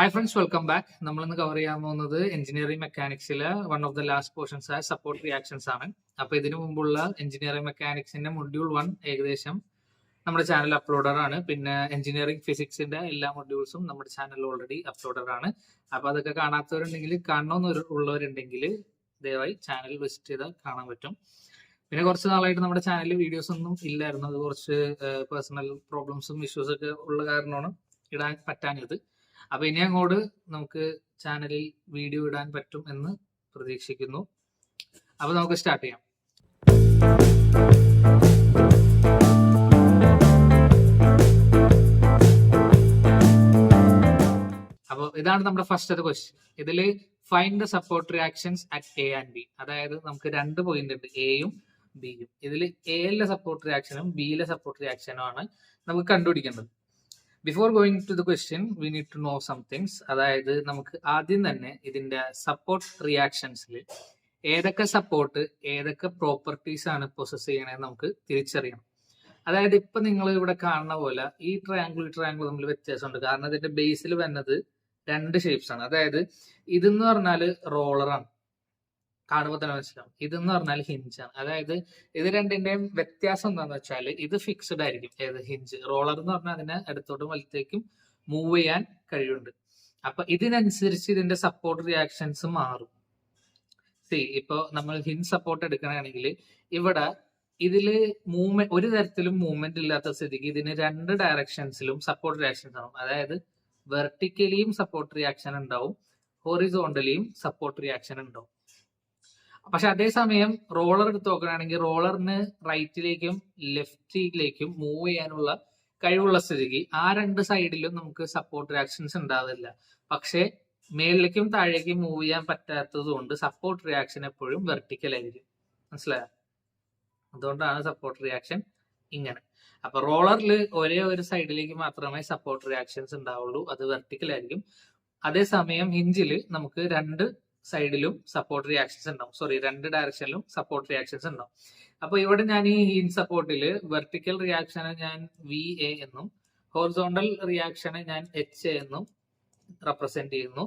Hi friends, welcome back. നമ്മളിന്ന് cover ചെയ്യാൻ പോകുന്നത് എഞ്ചിനീയറിംഗ് മെക്കാനിക്സിലെ one of the last portions ആയ സപ്പോർട്ട് റിയാക്ഷൻസ് ആണ്. അപ്പൊ ഇതിനു മുമ്പുള്ള എഞ്ചിനീയറിംഗ് മെക്കാനിക്സിന്റെ മൊഡ്യൂൾ 1 ഏകദേശം നമ്മുടെ ചാനൽ അപ്ലോഡഡ് ആണ്. പിന്നെ എഞ്ചിനീയറിംഗ് ഫിസിക്സിന്റെ എല്ലാ മൊഡ്യൂൾസും നമ്മുടെ ചാനലിൽ ഓൾറെഡി അപ്ലോഡഡ് ആണ്. അപ്പൊ അതൊക്കെ കാണാത്തവരുണ്ടെങ്കിൽ, കാണണമെന്നുള്ളവരുണ്ടെങ്കിൽ ദയവായി ചാനൽ വിസിറ്റ് ചെയ്താൽ കാണാൻ പറ്റും. പിന്നെ കുറച്ച് നാളായിട്ട് നമ്മുടെ ചാനലിൽ വീഡിയോസ് ഒന്നും ഇല്ലായിരുന്നു. അത് കുറച്ച് പേഴ്സണൽ പ്രോബ്ലംസും ഇഷ്യൂസ് ഒക്കെ ഉള്ള കാരണമാണ് ഇടാൻ പറ്റാഞ്ഞത്. അപ്പൊ ഇനി അങ്ങോട്ട് നമുക്ക് ചാനലിൽ വീഡിയോ ഇടാൻ പറ്റും എന്ന് പ്രതീക്ഷിക്കുന്നു. അപ്പൊ നമുക്ക് സ്റ്റാർട്ട് ചെയ്യാം. അപ്പോൾ ഇതാണ് നമ്മുടെ ഫസ്റ്റത്തെ ക്വസ്റ്റ്യൻ. ഇതില് find the support reactions at A and B. അതായത് നമുക്ക് രണ്ട് പോയിന്റ് ഉണ്ട്, എയും ബിയും. ഇതിൽ എയിലെ സപ്പോർട്ട് റിയാക്ഷനും ബിയിലെ സപ്പോർട്ട് റിയാക്ഷനും ആണ് നമുക്ക് കണ്ടുപിടിക്കേണ്ടത്. Before going to the question we need to know some things. അതായത് നമുക്ക് ആദ്യം തന്നെ ഇതിന്റെ സപ്പോർട്ട് റിയാക്ഷൻസിൽ ഏതൊക്കെ സപ്പോർട്ട് ഏതൊക്കെ പ്രോപ്പർട്ടീസ് ആണ് പൊസസ് ചെയ്യണമെന്ന് നമുക്ക് തിരിച്ചറിയണം. അതായത് ഇപ്പൊ നിങ്ങൾ ഇവിടെ കാണുന്ന പോലെ ഈ ട്രയാങ്കിൾ തമ്മിൽ വ്യത്യാസമുണ്ട്. കാരണം ഇതിന്റെ ബേസിൽ വരുന്നത് രണ്ട് ഷേപ്സ് ആണ്. അതായത് ഇതെന്ന് പറഞ്ഞാൽ റോളറാണ്, കാണുമ്പോൾ തന്നെ മനസ്സിലാവും. ഇതെന്ന് പറഞ്ഞാൽ ഹിഞ്ചാണ്. അതായത് ഇത് രണ്ടിന്റെയും വ്യത്യാസം എന്താണെന്ന് വെച്ചാൽ ഇത് ഫിക്സ്ഡ് ആയിരിക്കും. ഏത് ഹിഞ്ച്, റോളർ എന്ന് പറഞ്ഞാൽ അതിനെ അടുത്തോട്ടും വലത്തേക്കും മൂവ് ചെയ്യാൻ കഴിവുണ്ട്. അപ്പൊ ഇതിനനുസരിച്ച് ഇതിന്റെ സപ്പോർട്ട് റിയാക്ഷൻസ് മാറും. ഇപ്പൊ നമ്മൾ ഹിഞ്ച് സപ്പോർട്ട് എടുക്കണമെങ്കിൽ ഇവിടെ ഇതില് മൂവ്മെന്റ്, ഒരു തരത്തിലും മൂവ്മെന്റ് ഇല്ലാത്ത സ്ഥിതിക്ക് ഇതിന് രണ്ട് ഡയറക്ഷൻസിലും സപ്പോർട്ട് റിയാക്ഷൻസ് ആവും. അതായത് വെർട്ടിക്കലിയും സപ്പോർട്ട് റിയാക്ഷൻ ഉണ്ടാവും, ഹൊറിസോണ്ടലിയും സപ്പോർട്ട് റിയാക്ഷൻ ഉണ്ടാവും. പക്ഷെ അതേസമയം റോളർ എടുത്ത് നോക്കുകയാണെങ്കിൽ റോളറിന് റൈറ്റിലേക്കും ലെഫ്റ്റിലേക്കും മൂവ് ചെയ്യാനുള്ള കഴിവുള്ള സ്ഥിതിക്ക് ആ രണ്ട് സൈഡിലും നമുക്ക് സപ്പോർട്ട് റിയാക്ഷൻസ് ഉണ്ടാവില്ല. പക്ഷെ മേളിലേക്കും താഴേക്കും മൂവ് ചെയ്യാൻ പറ്റാത്തത് കൊണ്ട് സപ്പോർട്ട് റിയാക്ഷൻ എപ്പോഴും വെർട്ടിക്കൽ ആയിരിക്കും. മനസ്സിലായോ? അതുകൊണ്ടാണ് സപ്പോർട്ട് റിയാക്ഷൻ ഇങ്ങനെ. അപ്പൊ റോളറിൽ ഒരേ ഒരു സൈഡിലേക്ക് മാത്രമേ സപ്പോർട്ട് റിയാക്ഷൻസ് ഉണ്ടാവുള്ളൂ, അത് വെർട്ടിക്കൽ ആയിരിക്കും. അതേസമയം ഹിഞ്ചിൽ നമുക്ക് രണ്ട് സൈഡിലും സപ്പോർട്ട് റിയാക്ഷൻസ് ഉണ്ടാവും. രണ്ട് ഡയറക്ഷനിലും സപ്പോർട്ട് റിയാക്ഷൻസ് ഉണ്ടാവും. അപ്പൊ ഇവിടെ ഞാൻ ഈ ഹിഞ്ച് സപ്പോർട്ടിൽ വെർട്ടിക്കൽ റിയാക്ഷനെ ഞാൻ വി എ എന്നും ഹോറിസോണ്ടൽ റിയാക്ഷനെ ഞാൻ എച്ച് എ എന്നും റെപ്രസെന്റ് ചെയ്യുന്നു.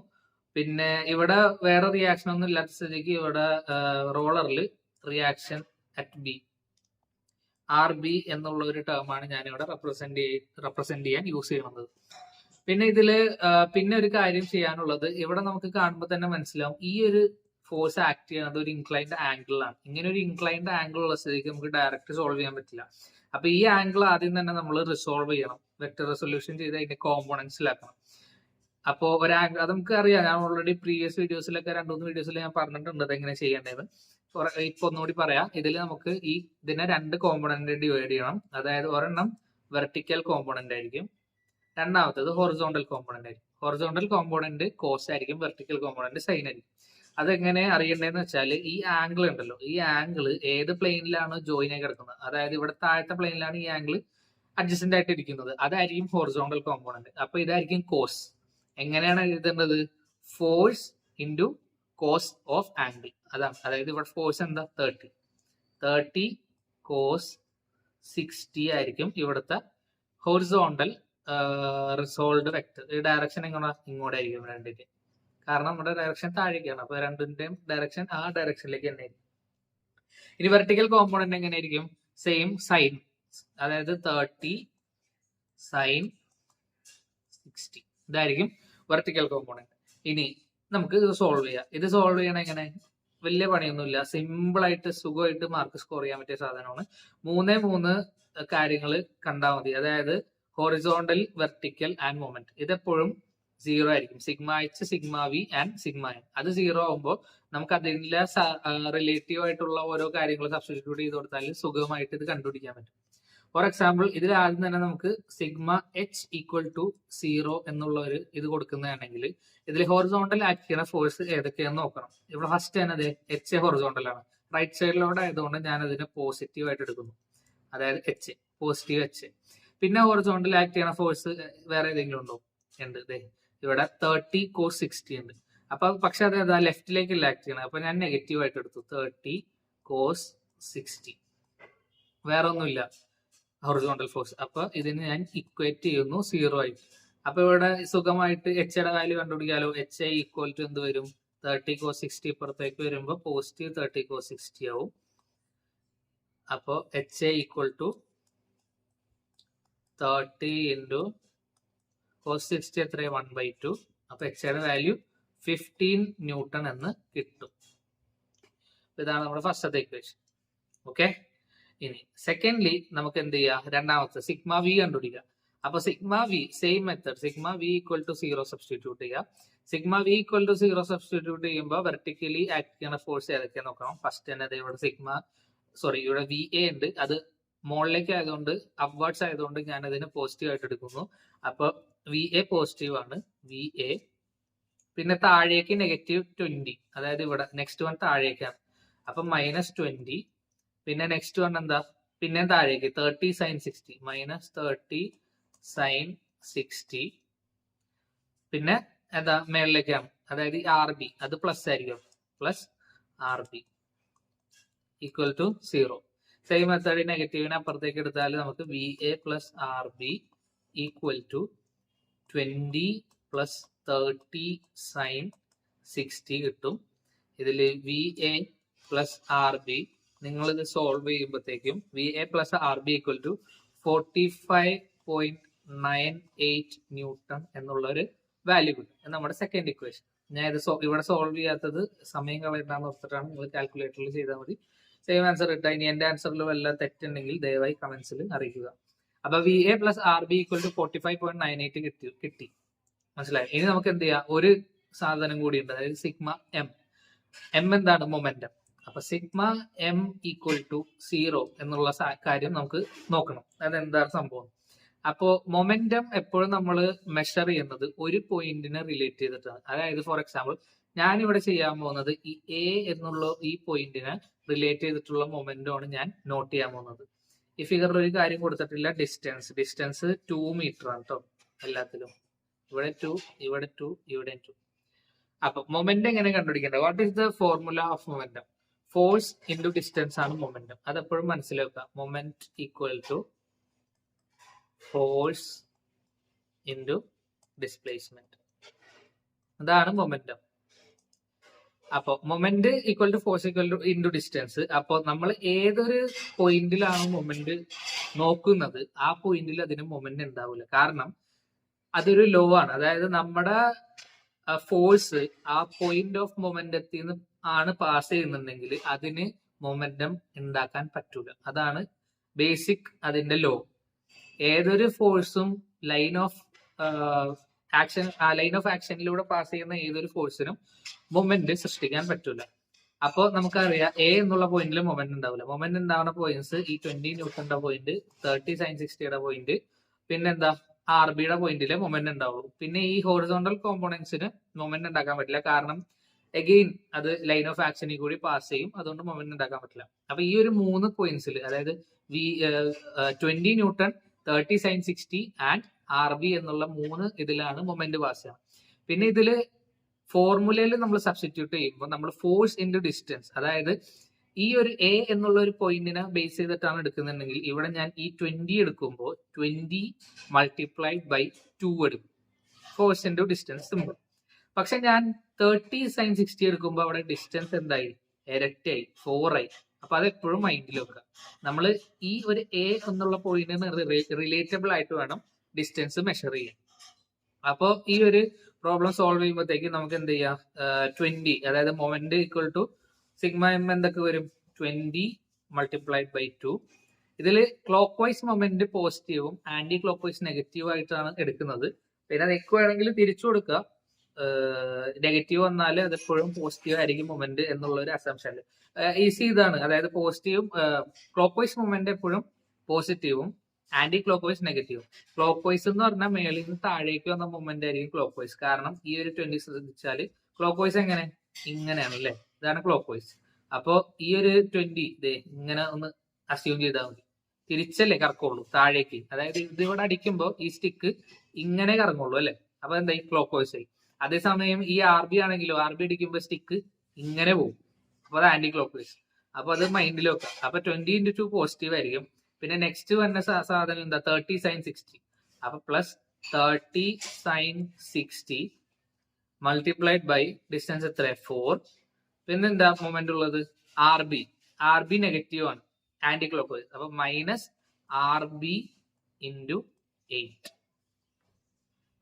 പിന്നെ ഇവിടെ വേറെ റിയാക്ഷൻ ഒന്നും ഇല്ലാത്ത സ്ഥിതിക്ക് ഇവിടെ റോളറിൽ reaction at B, R B എന്നുള്ള ഒരു ടേമാണ് ഞാൻ ഇവിടെ റെപ്രസെന്റ് ചെയ്യാൻ യൂസ് ചെയ്യുന്നത്. പിന്നെ ഇതില് പിന്നെ ഒരു കാര്യം ചെയ്യാനുള്ളത്, ഇവിടെ നമുക്ക് കാണുമ്പോൾ തന്നെ മനസ്സിലാവും ഈ ഒരു ഫോഴ്സ് ആക്ട് ചെയ്യുന്നത് ഒരു ഇൻക്ലൈൻഡ് ആംഗിളിലാണ്. ഇങ്ങനെ ഒരു ഇൻക്ലൈൻഡ് ആംഗിൾ ഉള്ള സ്ഥിതിക്ക് നമുക്ക് ഡയറക്റ്റ് സോൾവ് ചെയ്യാൻ പറ്റില്ല. അപ്പൊ ഈ ആംഗിൾ ആദ്യം തന്നെ നമ്മൾ റിസോൾവ് ചെയ്യണം, വെക്ടർ റെസൊല്യൂഷൻ ചെയ്ത് അതിന്റെ കോമ്പോണൻസിലാക്കണം. അപ്പോൾ ഒരു ആംഗിൾ അത് നമുക്ക് അറിയാം. ഞാൻ ഓൾറെഡി പ്രീവിയസ് വീഡിയോസിലൊക്കെ 2-3 വീഡിയോസിൽ ഞാൻ പറഞ്ഞിട്ടുണ്ട് എങ്ങനെ ചെയ്യേണ്ടത്. ഇപ്പൊ ഒന്നുകൂടി പറയാം. ഇതിൽ നമുക്ക് ഇതിനെ രണ്ട് കോമ്പോണന്റ് ഡിവൈഡ് ചെയ്യണം. അതായത് ഒരെണ്ണം വെർട്ടിക്കൽ കോമ്പോണന്റ് ആയിരിക്കും, രണ്ടാമത്തത് ഹൊറിസോണ്ടൽ കോമ്പോണന്റ് ആയിരിക്കും. ഹൊറിസോണ്ടൽ കോമ്പോണന്റ് കോസ് ആയിരിക്കും, വെർട്ടിക്കൽ കോമ്പോണന്റ് സൈൻ ആയിരിക്കും. അതെങ്ങനെ അറിയണ്ടേന്ന് വെച്ചാൽ ഈ ആംഗിൾ ഉണ്ടല്ലോ, ഈ ആംഗിൾ ഏത് പ്ലെയിനിലാണ് ജോയിൻ ആയി കിടക്കുന്നത്, അതായത് ഇവിടെ താഴത്തെ പ്ലെയിനിലാണ് ഈ ആംഗിൾ അഡ്ജസ്റ്റന്റ് ആയിട്ട് ഇരിക്കുന്നത്, അതായിരിക്കും ഹൊറിസോണ്ടൽ കോമ്പോണന്റ്. അപ്പൊ ഇതായിരിക്കും കോസ്. എങ്ങനെയാണ് എഴുതേണ്ടത്? Force into cos of angle. അതാണ്. അതായത് ഇവിടെ ഫോഴ്സ് എന്താ? 30 കോസ് 60 ആയിരിക്കും ഇവിടുത്തെ ഹൊറിസോണ്ടൽ റിസോൾവ്ഡ് വെക്ടർ. ഈ ഡയറക്ഷൻ ഇങ്ങോട്ടായിരിക്കും രണ്ടിന്റെ, കാരണം നമ്മുടെ ഡയറക്ഷൻ താഴേക്കാണ്. അപ്പൊ രണ്ടിന്റെയും ഡയറക്ഷൻ ആ ഡയറക്ഷനിലേക്ക് തന്നെ ആയിരിക്കും. ഇനി വെർട്ടിക്കൽ കോമ്പോണന്റ് എങ്ങനെയായിരിക്കും? സെയിം സൈൻ, അതായത് 30 സൈൻ 60 ഇതായിരിക്കും വെർട്ടിക്കൽ കോമ്പോണന്റ്. ഇനി നമുക്ക് ഇത് സോൾവ് ചെയ്യാം. ഇത് സോൾവ് ചെയ്യണം എങ്ങനെ? വലിയ പണിയൊന്നുമില്ല, സിമ്പിൾ ആയിട്ട് സുഖമായിട്ട് മാർക്ക് സ്കോർ ചെയ്യാൻ പറ്റിയ സാധനമാണ്. 3 കാര്യങ്ങൾ കണ്ടാൽ മതി. അതായത് ഹോറിസോണ്ടൽ, വെർട്ടിക്കൽ ആൻഡ് മൊമെന്റ്. ഇതെപ്പോഴും 0 ആയിരിക്കും. Sigma H, sigma V and sigma N. അത് 0 ആകുമ്പോൾ നമുക്ക് അതിന്റെ റിലേറ്റീവ് ആയിട്ടുള്ള ഓരോ കാര്യങ്ങൾ സബ്സ്റ്റിറ്റ്യൂട്ട് ചെയ്ത് കൊടുത്താൽ സുഖമായിട്ട് ഇത് കണ്ടുപിടിക്കാൻ പറ്റും. ഫോർ എക്സാമ്പിൾ, ഇതിൽ ആദ്യം തന്നെ നമുക്ക് സിഗ്മ എച്ച് ഈക്വൽ ടു 0 എന്നുള്ള ഒരു ഇത് കൊടുക്കുന്നതാണെങ്കിൽ ഇതിൽ ഹൊറിസോണ്ടൽ ആക്ട് ചെയ്യുന്ന ഫോഴ്സ് ഏതൊക്കെയാണെന്ന് നോക്കണം. ഇവിടെ ഫസ്റ്റ് തന്നെ എച്ച് ഹൊറിസോണ്ടൽ ആണ്, റൈറ്റ് സൈഡിലോട്ട് ആയതുകൊണ്ട് ഞാൻ അതിനെ പോസിറ്റീവ് ആയിട്ട് എടുക്കുന്നു. അതായത് എച്ച്, പോസിറ്റീവ് എച്ച്. പിന്നെ ഹൊറിസോണ്ടൽ ആക്ട് ചെയ്യുന്ന ഫോഴ്സ് വേറെ ഏതെങ്കിലും ഉണ്ടോ? ഉണ്ട്. ഇവിടെ 30 കോസ് 60 ഉണ്ട്. അപ്പൊ പക്ഷെ അത് ലെഫ്റ്റിലേക്കല്ല ആക്ട് ചെയ്യണം. അപ്പൊ ഞാൻ നെഗറ്റീവ് ആയിട്ട് എടുത്തു, 30 കോസ് 60. വേറെ ഒന്നുമില്ല ഹൊറിസോണ്ടൽ ഫോഴ്സ്. അപ്പൊ ഇതിന് ഞാൻ ഇക്വേറ്റ് ചെയ്യുന്നു 0 ആയിട്ട്. അപ്പൊ ഇവിടെ സുഖമായിട്ട് എച്ച് വാല്യൂ കണ്ടുപിടിക്കാലോ. എച്ച് ഈക്വൽ ടു എന്ത് വരും? 30 cos 60 ഇപ്പുറത്തേക്ക് വരുമ്പോ പോസിറ്റീവ് 30 cos 60 ആവും. അപ്പോ H equal to 30 into cos 60 എത്രയാ? 1/2. അപ്പൊ എച്ച് വാല്യൂ 15 ന്യൂട്ടൺ എന്ന് കിട്ടും. ഇതാണ് നമ്മുടെ ഫസ്റ്റത്തെ ഇക്വേഷൻ. ഓക്കെ. ഇനി സെക്കൻഡ്ലി നമുക്ക് എന്ത് ചെയ്യാം? രണ്ടാമത്തെ സിഗ്മ വി കണ്ടുപിടിക്കാം. അപ്പൊ sigma V same method, sigma V equal to 0 substitute ചെയ്യാം. Sigma V equal to 0 substitute ചെയ്യുമ്പോൾ വെർട്ടിക്കലി ആക്ട് ചെയ്യുന്ന ഫോഴ്സ് ഏതൊക്കെ നോക്കണം. ഫസ്റ്റ് തന്നെ ഇവിടെ ഇവിടെ വി എ ഉണ്ട്. അത് മുകളിലേക്ക് ആയതുകൊണ്ട് അപ്വേർഡ്സ് ആയതുകൊണ്ട് ഞാൻ അതിന് പോസിറ്റീവ് ആയിട്ട് എടുക്കുന്നു. അപ്പൊ വി എ പോസിറ്റീവ് ആണ്. വി എ പിന്നെ താഴേക്ക് -20, അതായത് ഇവിടെ നെക്സ്റ്റ് വൺ താഴേക്കാണ്. അപ്പൊ -20. പിന്നെ നെക്സ്റ്റ് വൺ എന്താ? പിന്നെ താഴേക്ക് 30 sin 60 -30 sin 60. പിന്നെ എന്താ? മേളിലേക്കാണ്, അതായത് ആർ ബി അത് പ്ലസ് ആയിരിക്കും. Plus R B equal to 0. Same method നെഗറ്റീവിനെ അപ്പുറത്തേക്ക് എടുത്താൽ നമുക്ക് V A plus R B equal to 20 plus 30 sin 60 കിട്ടും. ഇതിൽ V A plus R B നിങ്ങൾ ഇത് സോൾവ് ചെയ്യുമ്പോഴത്തേക്കും V A plus R B equal to 45.98 newton എന്നുള്ള ഒരു വാല്യൂ കിട്ടും. നമ്മുടെ സെക്കൻഡ് ഇക്വേഷൻ. ഞാൻ ഇത് ഇവിടെ സോൾവ് ചെയ്യാത്തത് സമയം കളയണ്ടാന്ന് ഓർത്തിട്ടാണ്. നിങ്ങൾ കാൽക്കുലേറ്ററിൽ ചെയ്താൽ മതി. സെയിം ആൻസർ കിട്ടാം. ഇനി എന്റെ ആൻസറിൽ വല്ല തെറ്റുണ്ടെങ്കിൽ ദയവായി കമന്റ്സിൽ അറിയിക്കുക. അപ്പൊ V A plus R B equal to 45.98 കിട്ടി. മനസ്സിലായി? ഇനി നമുക്ക് എന്ത് ചെയ്യാം? ഒരു സാധനം കൂടി ഉണ്ട്, അതായത് സിഗ്മ എം. എം എന്താണ്? മൊമെന്റം. അപ്പൊ സിഗ്മ എം ഈക്വൽ ടു 0 എന്നുള്ള കാര്യം നമുക്ക് നോക്കണം. അതെന്താണ് സംഭവം? അപ്പോ മൊമെന്റം എപ്പോഴും നമ്മൾ മെഷർ ചെയ്യുന്നത് ഒരു പോയിന്റിനെ റിലേറ്റ് ചെയ്തിട്ടാണ്. അതായത് ഫോർ എക്സാമ്പിൾ ഞാൻ ഇവിടെ ചെയ്യാൻ പോകുന്നത് ഈ എ എന്നുള്ള ഈ പോയിന്റിനെ റിലേറ്റ് ചെയ്തിട്ടുള്ള മൊമെന്റം ആണ് ഞാൻ നോട്ട് ചെയ്യാൻ പോകുന്നത്. ഈ ഫിഗറിൽ ഒരു കാര്യം കൊടുത്തിട്ടില്ല, ഡിസ്റ്റൻസ് 2 മീറ്റർ ആണ് കേട്ടോ എല്ലാത്തിലും. ഇവിടെ 2, ഇവിടെ 2, ഇവിടെ 2. അപ്പൊ മൊമെന്റം എങ്ങനെ കണ്ടുപിടിക്കേണ്ടത്? What is the formula of momentum? Force into distance ആണ് മൊമെന്റം. അതെപ്പോഴും മനസ്സിലാക്കുക. Moment equal to force into displacement. അതാണ് മൊമെന്റം. അപ്പൊ moment equal to force equal to into distance. അപ്പൊ നമ്മൾ ഏതൊരു പോയിന്റിലാണ് മൊമെന്റ് നോക്കുന്നത് ആ പോയിന്റിൽ അതിന് മൊമെന്റ് ഉണ്ടാവില്ല. കാരണം അതൊരു ലോ ആണ്. അതായത് നമ്മുടെ ഫോഴ്സ് ആ പോയിന്റ് ഓഫ് മൊമെന്റത്തിൽ നിന്ന് ആണ് പാസ് ചെയ്യുന്നുണ്ടെങ്കിൽ അതിന് മൊമെന്റം ഉണ്ടാക്കാൻ പറ്റൂല. അതാണ് ബേസിക് അതിന്റെ ലോ. ഏതൊരു ഫോഴ്സും ലൈൻ ഓഫ് ആക്ഷനിലൂടെ പാസ് ചെയ്യുന്ന ഏതൊരു ഫോഴ്സിനും മൊമെന്റ് സൃഷ്ടിക്കാൻ പറ്റൂല. അപ്പോൾ നമുക്കറിയാം എ എന്നുള്ള പോയിന്റിൽ മൊമെന്റ് ഉണ്ടാവില്ല. മൊമെന്റ് ഉണ്ടാവുന്ന പോയിന്റ്സ് ഈ 20 ന്യൂട്ടന്റെ പോയിന്റ്, 30 sin 60യുടെ പോയിന്റ്, പിന്നെന്താ ആർ ബിയുടെ പോയിന്റിലെ മൊമെന്റ് ഉണ്ടാവുള്ളൂ. പിന്നെ ഈ ഹോറിസോണ്ടൽ കോമ്പോണൻസിന് മൊമെന്റ് ഉണ്ടാക്കാൻ പറ്റില്ല. കാരണം അഗെയിൻ അത് ലൈൻ ഓഫ് ആക്ഷനിൽ കൂടി പാസ് ചെയ്യും. അതുകൊണ്ട് മൊമെന്റ് ഉണ്ടാക്കാൻ പറ്റില്ല. അപ്പൊ ഈ ഒരു 3 പോയിന്റ്സിൽ, അതായത് 20 newton, 30 sin 60 and R B എന്നുള്ള 3 ഇതിലാണ് മൊമെന്റ് പാസ് ചെയ്യുക. പിന്നെ ഇതില് ഫോർമുലയിൽ നമ്മൾ സബ്സ്റ്റിറ്റ്യൂട്ട് ചെയ്യുമ്പോൾ നമ്മൾ ഫോഴ്സ് ഇൻറ്റു ഡിസ്റ്റൻസ്, അതായത് ഈ ഒരു എ എന്നുള്ള ഒരു പോയിന്റിനെ ബേസ് ചെയ്തിട്ടാണ് എടുക്കുന്നുണ്ടെങ്കിൽ ഇവിടെ ഞാൻ ഈ 20 എടുക്കുമ്പോൾ 20 മൾട്ടിപ്ലൈഡ് ബൈ 2 എടുക്കും. Force into distance simple. പക്ഷെ ഞാൻ 30 sin 60 എടുക്കുമ്പോൾ അവിടെ ഡിസ്റ്റൻസ് എന്തായി? ഇരട്ടിയായി, 4 ആയി. അപ്പൊ അത് എപ്പോഴും മൈൻഡിൽ വെക്കുക. നമ്മൾ ഈ ഒരു എ എന്നുള്ള പോയിന്റിന് റിലേറ്റബിൾ ആയിട്ട് വേണം ഡിസ്റ്റൻസ് മെഷർ ചെയ്യാൻ. അപ്പോൾ ഈ ഒരു പ്രോബ്ലം സോൾവ് ചെയ്യുമ്പോഴത്തേക്ക് നമുക്ക് എന്ത് ചെയ്യാം? 20, അതായത് moment equal to sigma M എന്തൊക്കെ വരും? 20 മൾട്ടിപ്ലൈഡ് ബൈ 2. ഇതിൽ ക്ലോക്ക് വൈസ് മൊമെന്റ് പോസിറ്റീവും ആന്റി ക്ലോക്ക് വൈസ് നെഗറ്റീവ് ആയിട്ടാണ് എടുക്കുന്നത്. പിന്നെ നെക്ക് വേണമെങ്കിൽ തിരിച്ചു കൊടുക്കുക. നെഗറ്റീവ് വന്നാൽ അതെപ്പോഴും പോസിറ്റീവ് ആയിരിക്കും മൊമെന്റ് എന്നുള്ള ഒരു അസംഷൻ. ഈസി ഇതാണ്. അതായത് പോസിറ്റീവും ക്ലോക്ക് വൈസ് മൊമെന്റ് എപ്പോഴും പോസിറ്റീവും ആന്റി ക്ലോക്ക് വൈസ് നെഗറ്റീവും. ക്ലോക്ക് വൈസ് എന്ന് പറഞ്ഞാൽ മേളിൽ നിന്ന് താഴേക്ക് വന്ന മൊമെന്റ് ആയിരിക്കും ക്ലോക്ക് വൈസ്. കാരണം ഈ ഒരു 20 ശ്രദ്ധിച്ചാൽ ക്ലോക്ക് വൈസ് എങ്ങനെ? ഇങ്ങനെയാണ് അല്ലേ? ഇതാണ് ക്ലോക്ക് വൈസ്. അപ്പോ ഈ ഒരു 20 ഇങ്ങനെ ഒന്ന് അസ്യൂം ചെയ്താൽ മതി. തിരിച്ചല്ലേ കറക്കുള്ളൂ താഴേക്ക്. അതായത് ഇതിവിടെ അടിക്കുമ്പോൾ ഈ സ്റ്റിക്ക് ഇങ്ങനെ കറങ്ങുള്ളൂ അല്ലെ? അപ്പൊ എന്താ? ഈ ക്ലോക്ക് വൈസ് ആയി. അതേസമയം ഈ ആർ ബി ആണെങ്കിലോ ആർ ബി അടിക്കുമ്പോൾ സ്റ്റിക്ക് ഇങ്ങനെ പോകും. അപ്പൊ അത് ആന്റി ക്ലോക്ക് വൈസ്. അപ്പൊ അത് മൈൻഡിൽ വെക്കാം. അപ്പൊ 20 × 2 പോസിറ്റീവ് ആയിരിക്കും. പിന്നെ നെക്സ്റ്റ് വന്ന സാധനം എന്താ? 30 sin 60. അപ്പൊ plus 30 sin 60 multiplied by distance എത്ര 4. പിന്നെ എന്താ മൊമെന്റ് ഉള്ളത് ആർ ബി നെഗറ്റീവ് ആണ്, ആന്റി ക്ലോക്ക് വൈസ്. അപ്പൊ minus R B into 8,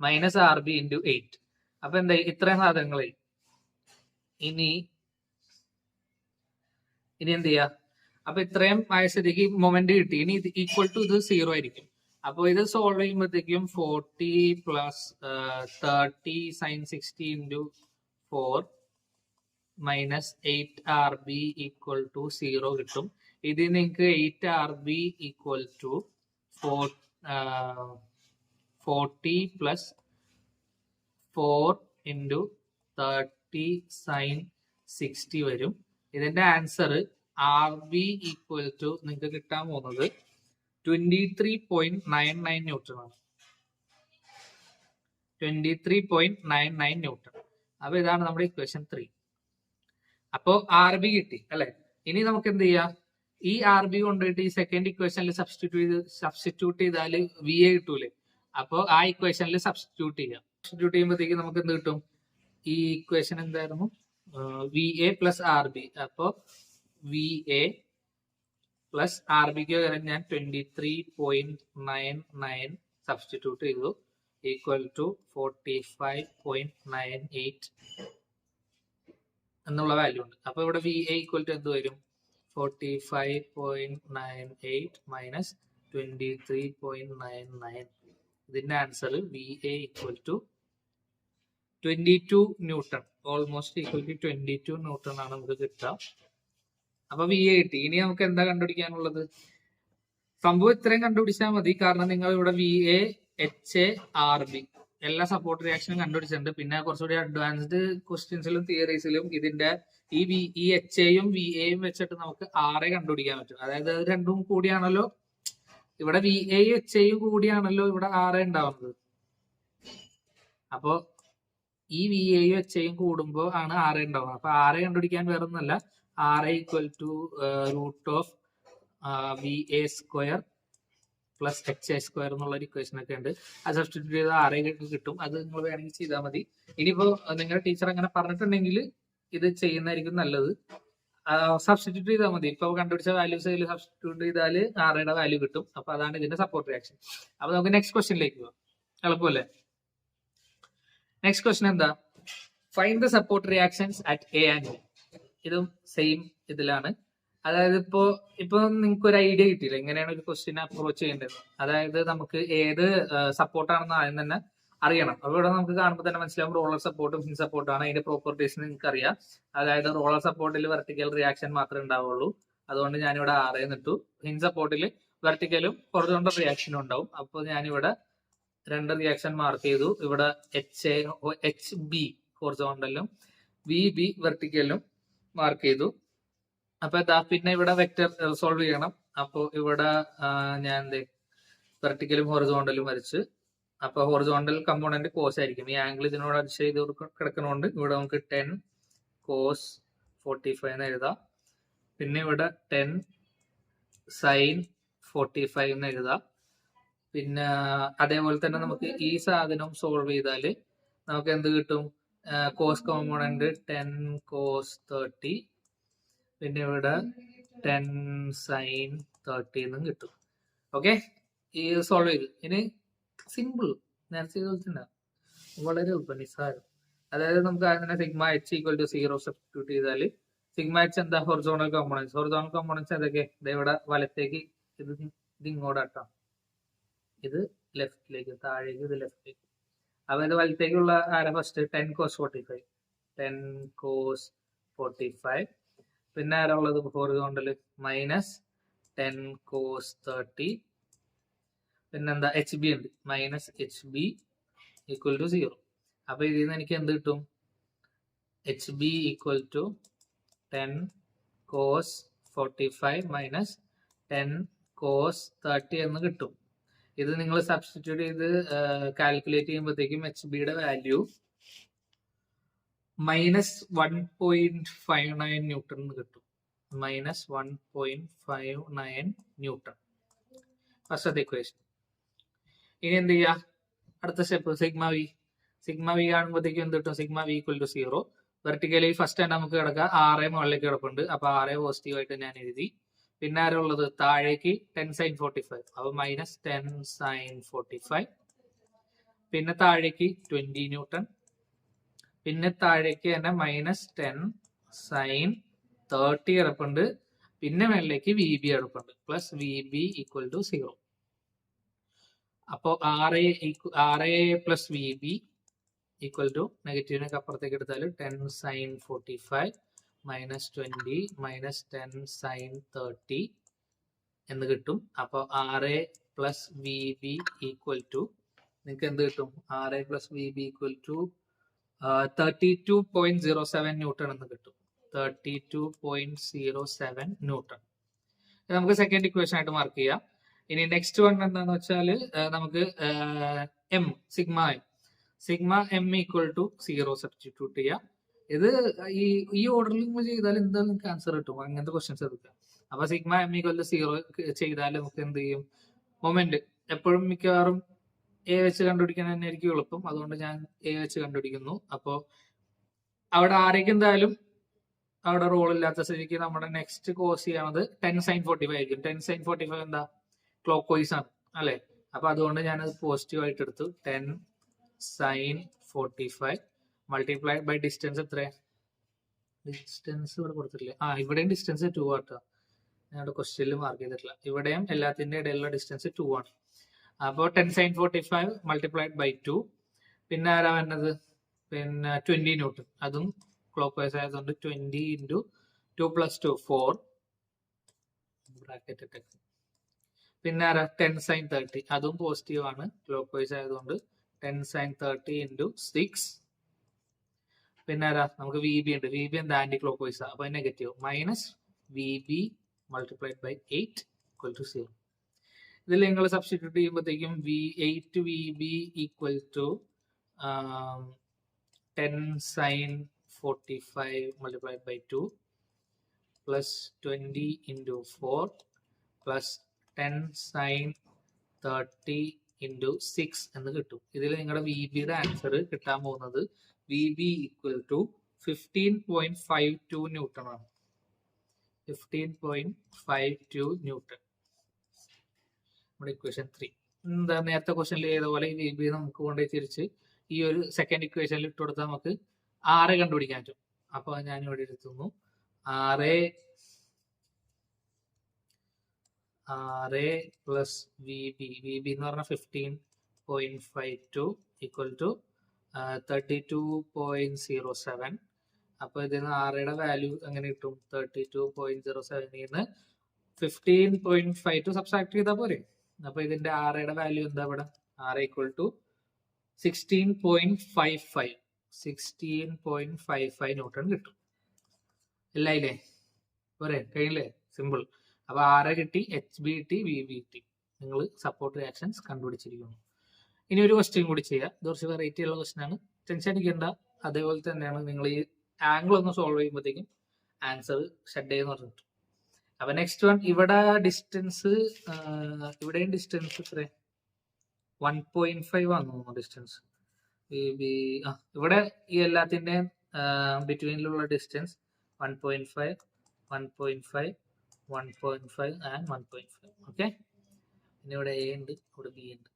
minus R B into 8. അപ്പൊ എന്താ ഇത്രയും സാധനങ്ങളെ ഇനി എന്ത് ചെയ്യാ? അപ്പൊ ഇത്രയും ആയ സ്ഥിതിക്ക് മൊമെന്റ് കിട്ടി. ഇനി ഇത് ഈക്വൽ ടു ഇത് 0 ആയിരിക്കും. അപ്പൊ ഇത് സോൾവ് ചെയ്യുമ്പോഴത്തേക്കും 40 plus 30 sine 60 into 4 minus 8 R B equal to 0 കിട്ടും. ഇത് നിങ്ങൾക്ക് 8 R B equal to 40 plus 4 into 30 sine 60 വരും. ഇതിന്റെ answer R B equal to നിങ്ങൾക്ക് കിട്ടാൻ പോകുന്നത് 23.99 ന്യൂട്ടൺ ആണ്. 23.99 ന്യൂട്ടൺ. അപ്പൊ ഇതാണ് നമ്മുടെ ഇക്വേഷൻ 3. അപ്പോ ആർ ബി കിട്ടി അല്ലെ. ഇനി നമുക്ക് എന്ത് ചെയ്യാം? ഈ ആർ ബി കൊണ്ടുപോയിട്ട് ഈ സെക്കൻഡ് ഇക്വേഷനിൽ സബ്സ്റ്റിറ്റ്യൂട്ട് ചെയ്താൽ വി എ കിട്ടൂലേ. അപ്പോ ആ ഇക്വേഷനിൽ സബ്സ്റ്റിറ്റ്യൂട്ട് ചെയ്യാം. സബ്സ്റ്റിറ്റ്യൂട്ട് ചെയ്യുമ്പോഴത്തേക്ക് നമുക്ക് എന്ത് കിട്ടും? ഈ ഇക്വേഷൻ എന്തായിരുന്നു? V A plus R B. അപ്പോ വി എ പ്ലസ് ആർ ബിക്ക് പകരം ഞാൻ 23.99 സബ്സ്റ്റിറ്റ്യൂട്ട് ചെയ്തു, ഈക്വൽ ടു 45.98 എന്നുള്ള വാല്യൂ ഉണ്ട്. അപ്പൊ ഇവിടെ വി എ ഈക്വൽ ടു എന്ത് വരും? 45.98 മൈനസ് 23.99. ഇതിന്റെ answer V A equal to 22 newton, almost equal to 22 newton ആണ് നമുക്ക് കിട്ടുക. അപ്പൊ വി എ കിട്ടി. ഇനി നമുക്ക് എന്താ കണ്ടുപിടിക്കാനുള്ളത്? സംഭവം ഇത്രയും കണ്ടുപിടിച്ചാൽ മതി. കാരണം നിങ്ങൾ ഇവിടെ V A, H A, R B എല്ലാ സപ്പോർട്ട് റിയാക്ഷനും കണ്ടുപിടിച്ചിട്ടുണ്ട്. പിന്നെ കുറച്ചുകൂടി അഡ്വാൻസ്ഡ് ക്വസ്റ്റ്യൻസിലും തിയറീസിലും ഇതിന്റെ ഈ എച്ച് എയും വി എയും വെച്ചിട്ട് നമുക്ക് ആർ എ കണ്ടുപിടിക്കാൻ പറ്റും. അതായത് അത് രണ്ടും കൂടിയാണല്ലോ ഇവിടെ വി എയും എച്ച് എയും കൂടിയാണല്ലോ ഇവിടെ ആർ എ ഉണ്ടാവുന്നത്. അപ്പോ ഈ വി എയും എച്ച് എയും കൂടുമ്പോൾ ആണ് ആർ എ ഉണ്ടാവുന്നത്. അപ്പൊ ആർ എ കണ്ടുപിടിക്കാൻ വേറെ ഒന്നല്ല, R A equal to root of V A square plus H A square എന്നുള്ള ഒരു ഇക്വേഷൻ ഒക്കെ ഉണ്ട്. അത് സബ്സ്റ്റിറ്റ്യൂട്ട് ചെയ്ത് ആർ എ കിട്ടും. അത് നിങ്ങൾ വേണമെങ്കിൽ ചെയ്താൽ മതി. ഇനിയിപ്പോ നിങ്ങളുടെ ടീച്ചർ അങ്ങനെ പറഞ്ഞിട്ടുണ്ടെങ്കിൽ ഇത് ചെയ്യുന്നതായിരിക്കും നല്ലത്. സബ്സ്റ്റിറ്റ്യൂട്ട് ചെയ്താൽ മതി. ഇപ്പൊ കണ്ടുപിടിച്ച വാല്യൂസ് അതിൽ സബ്സ്റ്റിറ്റ്യൂട്ട് ചെയ്താൽ ആർ എയുടെ വാല്യൂ കിട്ടും. അപ്പൊ അതാണ് ഇതിന്റെ സപ്പോർട്ട് റിയാക്ഷൻ. അപ്പൊ നമുക്ക് നെക്സ്റ്റ് ക്വസ്റ്റ്യനിലേക്ക് പോവാം. എളുപ്പമല്ലേ? നെക്സ്റ്റ് ക്വസ്റ്റ്യൻ എന്താ? Find the support reactions at A and B. ഇതും സെയിം ഇതിലാണ്. അതായത് ഇപ്പൊ നിങ്ങൾക്ക് ഒരു ഐഡിയ കിട്ടിയില്ല എങ്ങനെയാണ് ഒരു ക്വസ്റ്റ്യൻ അപ്രോച്ച് ചെയ്യേണ്ടത്. അതായത് നമുക്ക് ഏത് സപ്പോർട്ടാണെന്ന് ആദ്യം തന്നെ അറിയണം. അപ്പൊ ഇവിടെ നമുക്ക് കാണുമ്പോൾ തന്നെ മനസ്സിലാവും റോളർ സപ്പോർട്ടും ഹിൻ സപ്പോർട്ടാണ്. അതിന്റെ പ്രോപ്പർട്ടീസ് നിങ്ങൾക്ക് അറിയാം. അതായത് റോളർ സപ്പോർട്ടിൽ വെർട്ടിക്കൽ റിയാക്ഷൻ മാത്രമേ ഉണ്ടാവുള്ളൂ, അതുകൊണ്ട് ഞാനിവിടെ ആർ എന്നിട്ടു. ഹിൻ സപ്പോർട്ടിൽ വെർട്ടിക്കലും ഹൊറിസോണ്ടൽ റിയാക്ഷനും ഉണ്ടാവും. അപ്പോൾ ഞാനിവിടെ 2 റിയാക്ഷൻ മാർക്ക് ചെയ്തു. ഇവിടെ എച്ച് ബി ഹൊറിസോണ്ടലും വി ബി വെർട്ടിക്കലും മാർക്ക് ചെയ്തു. അപ്പൊ പിന്നെ ഇവിടെ വെക്ടർ സോൾവ് ചെയ്യണം. അപ്പോ ഇവിടെ ഞാൻ വെർട്ടിക്കലും ഹൊറിസോണ്ടലും വരച്ച്. അപ്പൊ ഹൊറിസോണ്ടൽ കമ്പോണന്റ് കോസ് ആയിരിക്കും. ഈ ആംഗിൾ ഇതിനോട് അഡ്ജസ്റ്റ് ചെയ്ത് കിടക്കുന്നതുകൊണ്ട് ഇവിടെ നമുക്ക് 10 കോസ് 45 എന്ന് എഴുതാം. പിന്നെ ഇവിടെ 10 സൈൻ 45 എന്ന് എഴുതാം. പിന്നെ അതേപോലെ തന്നെ നമുക്ക് ഈ സാധനം സോൾവ് ചെയ്താൽ നമുക്ക് എന്ത് കിട്ടും? കോസ് കോമ്പോണന്റ് 10 കോസ് 30, പിന്നെ ഇവിടെ 10 സൈൻ 30 എന്നും കിട്ടും. ഓക്കെ, ഈ സോൾവ് ചെയ്തു. ഇനി സിമ്പിൾ നേരത്തെ തന്നെ വളരെ എളുപ്പം, നിസ്സാരം. അതായത് നമുക്ക് അങ്ങനെ sigma H equal to 0 substitute ചെയ്താൽ സിഗ്മ എച്ച് എന്താ? Horizontal components. ഹൊറിസോണൽ കോമ്പോണൻസ് എന്തൊക്കെ? ഇവിടെ വലത്തേക്ക് ഇത് ഇങ്ങോട്ടാക്കാം, ഇത് ലെഫ്റ്റിലേക്ക്, താഴേക്ക് ഇത് ലെഫ്റ്റിലേക്ക്. അപ്പൊ ഇത് വലത്തേക്കുള്ള ആരാ ഫസ്റ്റ്? 10 cos 45, 10 cos 45. പിന്നെ ആരാ ഉള്ളത് ഹൊറിസോണ്ടൽ? Minus 10 cos 30. പിന്നെന്താ? എച്ച് ബി ഉണ്ട്, minus H B equal to 0. അപ്പൊ ഇതിൽ നിന്ന് എനിക്ക് എന്ത് കിട്ടും? H B equal to 10 cos 45 minus 10 cos 30 എന്ന് കിട്ടും. ഇത് നിങ്ങൾ സബ്സ്റ്റിറ്റ്യൂട്ട് ചെയ്ത് കാൽക്കുലേറ്റ് ചെയ്യുമ്പോഴത്തേക്കും എച്ച് ബിയുടെ വാല്യൂ മൈനസ് 1.59 ന്യൂട്ടൺ എന്ന് കിട്ടും. മൈനസ് 1.59 ന്യൂട്ടൺ ഫസ്റ്റത്തെ ഇക്വേഷൻ. ഇനി എന്ത് ചെയ്യാ? അടുത്ത സ്റ്റെപ്പ് സിഗ്മ വി കാണുമ്പോഴത്തേക്കും എന്ത് കിട്ടും? Sigma V equal to 0. Vertically first തന്നെ നമുക്ക് കിടക്കാം 6 മുകളിലേക്ക് കിടപ്പുണ്ട്. അപ്പൊ 6 പോസിറ്റീവ് ആയിട്ട് ഞാൻ എഴുതി. പിന്നെ ആരാ ഉള്ളത്? താഴേക്ക് 10 sin 45, അപ്പൊ മൈനസ് 10 sin 45. പിന്നെ താഴേക്ക് 20 ന്യൂട്ടൺ. പിന്നെ താഴേക്ക് തന്നെ മൈനസ് 10 sin 30 കിടപ്പുണ്ട്. പിന്നെ മേളിലേക്ക് വി ബി കിടപ്പുണ്ട്. Plus V B equal to 0. അപ്പോ R A plus V B equal to നെഗറ്റീവിനൊക്കെ അപ്പുറത്തേക്ക് എടുത്താൽ 10 sin 45 മൈനസ് 20 മൈനസ് 10 sin 30 എന്ന് കിട്ടും. അപ്പോൾ R A plus V B equal to നിങ്ങൾക്ക് എന്ത് കിട്ടും? R A plus V B equal to 32.07 newton എന്ന് കിട്ടും. 32.07 ന്യൂട്ടൺ. നമുക്ക് സെക്കൻഡ് ഇക്വേഷൻ ആയിട്ട് മാർക്ക് ചെയ്യാം. ഇനി നെക്സ്റ്റ് വൺ എന്താന്ന് വെച്ചാൽ നമുക്ക് M sigma M equal to 0 substitute ചെയ്യാം. ഇത് ഈ ഓർഡറിൽ നിങ്ങൾ ചെയ്താൽ എന്തായാലും നിങ്ങൾക്ക് ആൻസർ കിട്ടും. അങ്ങനത്തെ ക്വസ്റ്റ്യൻസ് എടുക്കുക. അപ്പൊ സിഗ്മ എം ഈക്വൽ ടു 0 ചെയ്താൽ നമുക്ക് എന്ത് ചെയ്യും? മൊമെന്റ് എപ്പോഴും മിക്കവാറും എ വെച്ച് കണ്ടുപിടിക്കാൻ തന്നെ ആയിരിക്കും എളുപ്പം. അതുകൊണ്ട് ഞാൻ എ വെച്ച് കണ്ടുപിടിക്കുന്നു. അപ്പോൾ അവിടെ ആരേക്ക് എന്തായാലും അവിടെ റോൾ ഇല്ലാത്ത സ്ഥിതിക്ക് നമ്മുടെ നെക്സ്റ്റ് കോഴ്സ് ചെയ്യണത് 10 sin 45 ആയിരിക്കും. 10 sin 45 എന്താ? ക്ലോക്ക് വൈസ് ആണ് അല്ലെ? അപ്പൊ അതുകൊണ്ട് ഞാനത് പോസിറ്റീവ് ആയിട്ട് എടുത്തു. 10 sin 45 മൾട്ടിപ്ലൈഡ് ബൈ ഡിസ്റ്റൻസ് എത്ര? ഡിസ്റ്റൻസ് ഇവിടെ കൊടുത്തിട്ടില്ല. ഇവിടെയും ഡിസ്റ്റൻസ് 2 ആട്ടോ. ഞങ്ങളുടെ ക്വസ്റ്റ്യനിൽ മാർക്ക് ചെയ്തിട്ടില്ല. ഇവിടെയും എല്ലാത്തിന്റെ ഇടയിലുള്ള ഡിസ്റ്റൻസ് 2 ആണ്. അപ്പോൾ 10 sin 45 മൾട്ടിപ്ലൈഡ് ബൈ 2. പിന്നെ ആരാ വരുന്നത്? പിന്നെ 20 ന്യൂട്ടൺ. അതും ക്ലോക്ക് വൈസ് ആയതുകൊണ്ട് 20 into 2 plus 2 4 ബ്രാക്കറ്റ് ഇട്ടേക്ക്. പിന്നെ ആരാ? 10 sin 30. അതും പോസിറ്റീവ് ആണ് ക്ലോക്ക് വൈസ് ആയതുകൊണ്ട് 10 sin 30 into 6. പിന്നെ ആരാ? നമുക്ക് വി ബി ഉണ്ട്. വി ബി എന്താ? Anticlockwise. അപ്പൊ negative. Minus V B multiplied by 8 equal to 0. ഇതിൽ നിങ്ങൾ സബ്സ്റ്റിറ്റ്യൂട്ട് ചെയ്യുമ്പോഴത്തേക്കും 8 V B equal to 10 sin 45 multiplied by 2 plus 20 into 4 plus 10 sin 30 into 6 എന്ന് കിട്ടും. ഇതിൽ നിങ്ങളുടെ വി ബിയുടെ ആൻസർ കിട്ടാൻ പോകുന്നത് V B equal to 15.52 newton ആണ്. 15.52 ന്യൂട്ടൺ. നമ്മുടെ ഇക്വേഷൻ 3 എന്താ? നേരത്തെ ക്വസ്റ്റനിൽ ചെയ്തപോലെ ഈ വി ബി നമുക്ക് കൊണ്ടുപോയി തിരിച്ച് ഈ ഒരു സെക്കൻഡ് ഇക്വേഷനിൽ ഇട്ട് കൊടുത്താൽ നമുക്ക് ആർ എ കണ്ടുപിടിക്കാൻ പറ്റും. അപ്പൊ ഞാൻ ഇവിടെ എടുത്തുന്നു. R A plus V B എന്ന് പറഞ്ഞാൽ 15.52 ഈക്വൽ ടു 32.07. അപ്പൊ ഇതിന് ആർ എയുടെ വാല്യൂ എങ്ങനെ കിട്ടും? 32.07 15.52 സബ്സ്ട്രാക്ട് ചെയ്താൽ പോരെ. അപ്പൊ ഇതിന്റെ ആർ എയുടെ വാല്യൂ എന്താ? ഇവിടെ ആർ ഈക്വൽ ടു 16.55 ന്യൂട്ടൺ കിട്ടും. ഇല്ലേ? പോരെ? കഴിഞ്ഞില്ലേ? സിമ്പിൾ. അപ്പൊ ആർ എ കിട്ടി, എച്ച് ബി കിട്ടി, വി ബി കിട്ടി. നിങ്ങൾ സപ്പോർട്ട് റിയാക്ഷൻസ് കണ്ടുപിടിച്ചിരിക്കുന്നു. ഇനി ഒരു ക്വസ്റ്റ്യൻ കൂടി ചെയ്യാം. ഇത് കുറച്ച് വെറൈറ്റി ഉള്ള ക്വസ്റ്റ്യൻ ആണ്. ടെൻഷൻ അടിക്കേണ്ട. അതേപോലെ തന്നെയാണ് നിങ്ങൾ ഈ ആംഗിൾ ഒന്ന് സോൾവ് ചെയ്യുമ്പോഴത്തേക്കും ആൻസർ ഷെഡ് ചെയ്യുന്ന പറഞ്ഞിട്ട്. അപ്പൊ നെക്സ്റ്റ് വൺ, ഇവിടെ ഡിസ്റ്റൻസ്, ഇവിടെയും ഡിസ്റ്റൻസ് എത്ര? 1.5 ആണ് ഡിസ്റ്റൻസ്. ഇവിടെ ഈ എല്ലാത്തിന്റെയും ബിറ്റ്വീനിലുള്ള ഡിസ്റ്റൻസ് 1.5, 1.5, 1.5 ആൻഡ് 1.5. ഓക്കെ. പിന്നെ ഇവിടെ എ ഉണ്ട്, ഇവിടെ ബി ഉണ്ട്.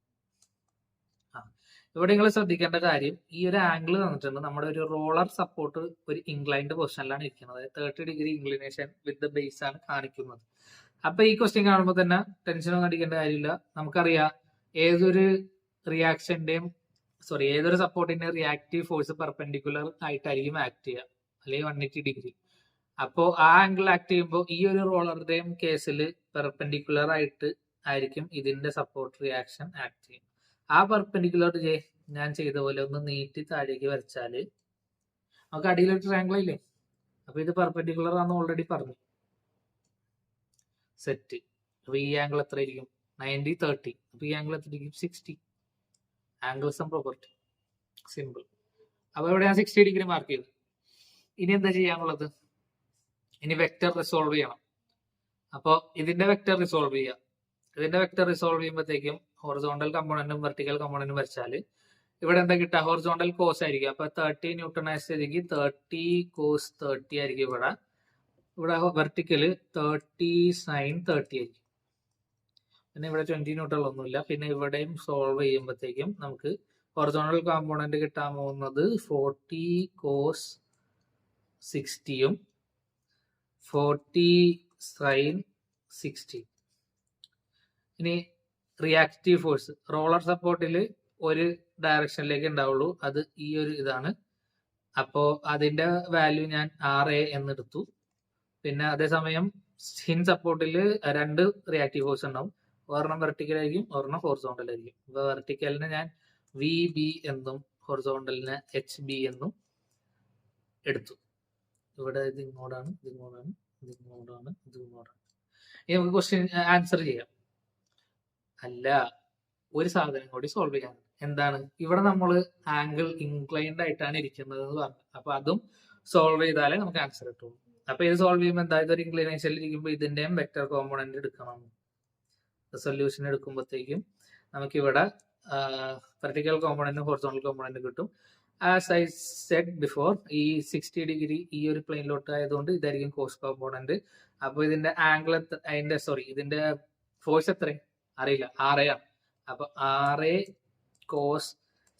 ഇവിടെ നിങ്ങൾ ശ്രദ്ധിക്കേണ്ട കാര്യം, ഈ ഒരു ആംഗിൾ തന്നിട്ടുണ്ട്. നമ്മുടെ ഒരു റോളർ സപ്പോർട്ട് ഒരു ഇൻക്ലൈൻഡ് പൊസിഷനിലാണ് ഇരിക്കുന്നത്. 30 degree inclination with the base ആണ് കാണിക്കുന്നത്. അപ്പൊ ഈ ക്വസ്റ്റ്യൻ കാണുമ്പോൾ തന്നെ ടെൻഷനൊന്നും അടിക്കേണ്ട കാര്യമില്ല. നമുക്കറിയാം ഏതൊരു സപ്പോർട്ടിന്റെ റിയാക്റ്റീവ് ഫോഴ്സ് പെർപെൻഡിക്കുലർ ആയിട്ടായിരിക്കും ആക്ട് ചെയ്യുക, അല്ലെങ്കിൽ 180 ഡിഗ്രി. അപ്പോ ആ ആംഗിൾ ആക്ട് ചെയ്യുമ്പോൾ ഈ ഒരു റോളറുടെയും കേസിൽ പെർപെൻഡിക്കുലർ ആയിട്ട് ആയിരിക്കും ഇതിന്റെ സപ്പോർട്ട് റിയാക്ഷൻ ആക്ട് ചെയ്യും. ആ പെർപെൻഡിക്കുലർ ഞാൻ ചെയ്ത പോലെ ഒന്ന് നീട്ടി താഴേക്ക് വരച്ചാല് നമുക്ക് അടിയിലൊരു ട്രയാങ്കിൾ ഇല്ലേ? അപ്പൊ ഇത് പെർപെൻഡിക്കുലർ ആണെന്ന് ഓൾറെഡി പറഞ്ഞു. സെറ്റ്. അപ്പൊ ഈ ആംഗിൾ എത്ര ആയിരിക്കും? 90, 30. അപ്പൊ ഈ ആംഗിൾ എത്ര ആയിരിക്കും? 60. Angles and property simple. അപ്പൊ ഇവിടെ ഞാൻ 60 ഡിഗ്രി മാർക്ക് ചെയ്തു. ഇനി എന്താ ചെയ്യാനുള്ളത്? ഇനി വെക്റ്റർ റിസോൾവ് ചെയ്യണം. അപ്പോൾ ഇതിന്റെ വെക്റ്റർ റിസോൾവ് ചെയ്യാം. ഇതിന്റെ വെക്റ്റർ റിസോൾവ് ചെയ്യുമ്പോഴത്തേക്കും ഹൊറിസോണ്ടൽ കമ്പോണന്റും വെർട്ടിക്കൽ കമ്പോണന്റും വരച്ചാൽ ഇവിടെ എന്താ കിട്ടുക? ഹൊറിസോണ്ടൽ കോസ് ആയിരിക്കും. അപ്പൊ 30 ന്യൂട്ടൺ ആയ സ്ഥിതിക്ക് 30 കോസ് 30 ആയിരിക്കും ഇവിടെ. ഇവിടെ വെർട്ടിക്കല് 30 സൈൻ 30 ആയിരിക്കും. പിന്നെ ഇവിടെ 20 ന്യൂട്ടൺ ഒന്നുമില്ല. പിന്നെ ഇവിടെയും സോൾവ് ചെയ്യുമ്പോഴത്തേക്കും നമുക്ക് ഹൊറിസോണ്ടൽ കോമ്പോണന്റ് കിട്ടാൻ പോകുന്നത് 40 കോസ് 60യും 40 സൈൻ 60. ഇനി റിയാക്റ്റീവ് ഫോഴ്സ് റോളർ സപ്പോർട്ടിൽ ഒരു ഡയറക്ഷനിലേക്ക് ഉണ്ടാവുള്ളൂ, അത് ഈ ഒരു ഇതാണ്. അപ്പോ അതിന്റെ വാല്യൂ ഞാൻ RA എന്നെടുത്തു. പിന്നെ അതേസമയം ഹിൻ സപ്പോർട്ടിൽ 2 റിയാക്റ്റീവ് ഫോഴ്സ് ഉണ്ടാവും, ഒരെണ്ണം വെർട്ടിക്കൽ ആയിരിക്കും, ഒരെണ്ണം ഹൊറിസോണ്ടൽ ആയിരിക്കും. ഇപ്പൊ വെർട്ടിക്കലിന് ഞാൻ VB എന്നും ഹൊറിസോണ്ടലിന് HB എന്നും എടുത്തു. ഇവിടെ ഇത് ഇങ്ങോട്ടാണ്, ഇത് ഇങ്ങോട്ടാണ്, ഇത് ഇങ്ങോട്ടാണ്, ഇത് ഇങ്ങോട്ടാണ്. ഇനി നമുക്ക് ക്വസ്റ്റ്യൻ ആൻസർ ചെയ്യാം. അല്ല, ഒരു സാധനം കൂടി സോൾവ് ചെയ്യാൻ. എന്താണ്? ഇവിടെ നമ്മൾ ആംഗിൾ ഇൻക്ലൈൻഡ് ആയിട്ടാണ് ഇരിക്കുന്നത് എന്ന് പറഞ്ഞു. അപ്പൊ അതും സോൾവ് ചെയ്താലേ നമുക്ക് ആൻസർ കിട്ടുള്ളൂ. അപ്പൊ ഇത് സോൾവ് ചെയ്യുമ്പോൾ എന്താ, ഇതൊരു ഇൻക്ലിനേഷനിൽ ഇരിക്കുമ്പോൾ ഇതിന്റെയും വെക്ടർ കോമ്പോണന്റ് എടുക്കണം. സൊല്യൂഷൻ എടുക്കുമ്പോഴത്തേക്കും നമുക്ക് ഇവിടെ വെർട്ടിക്കൽ കോമ്പോണന്റും ഹൊറിസോണ്ടൽ കോമ്പോണന്റും കിട്ടും. ആസ് ഐ സെഡ് ബിഫോർ, ഈ 60 ഡിഗ്രി ഈ ഒരു പ്ലെയിനിലോട്ട് ആയതുകൊണ്ട് ഇതായിരിക്കും കോസ് കോമ്പോണന്റ്. അപ്പൊ ഇതിന്റെ ആംഗിൾ ഇതിന്റെ ഫോഴ്സ് എത്രയും അറിയില്ല, RA ആണ്. അപ്പൊ RA കോസ്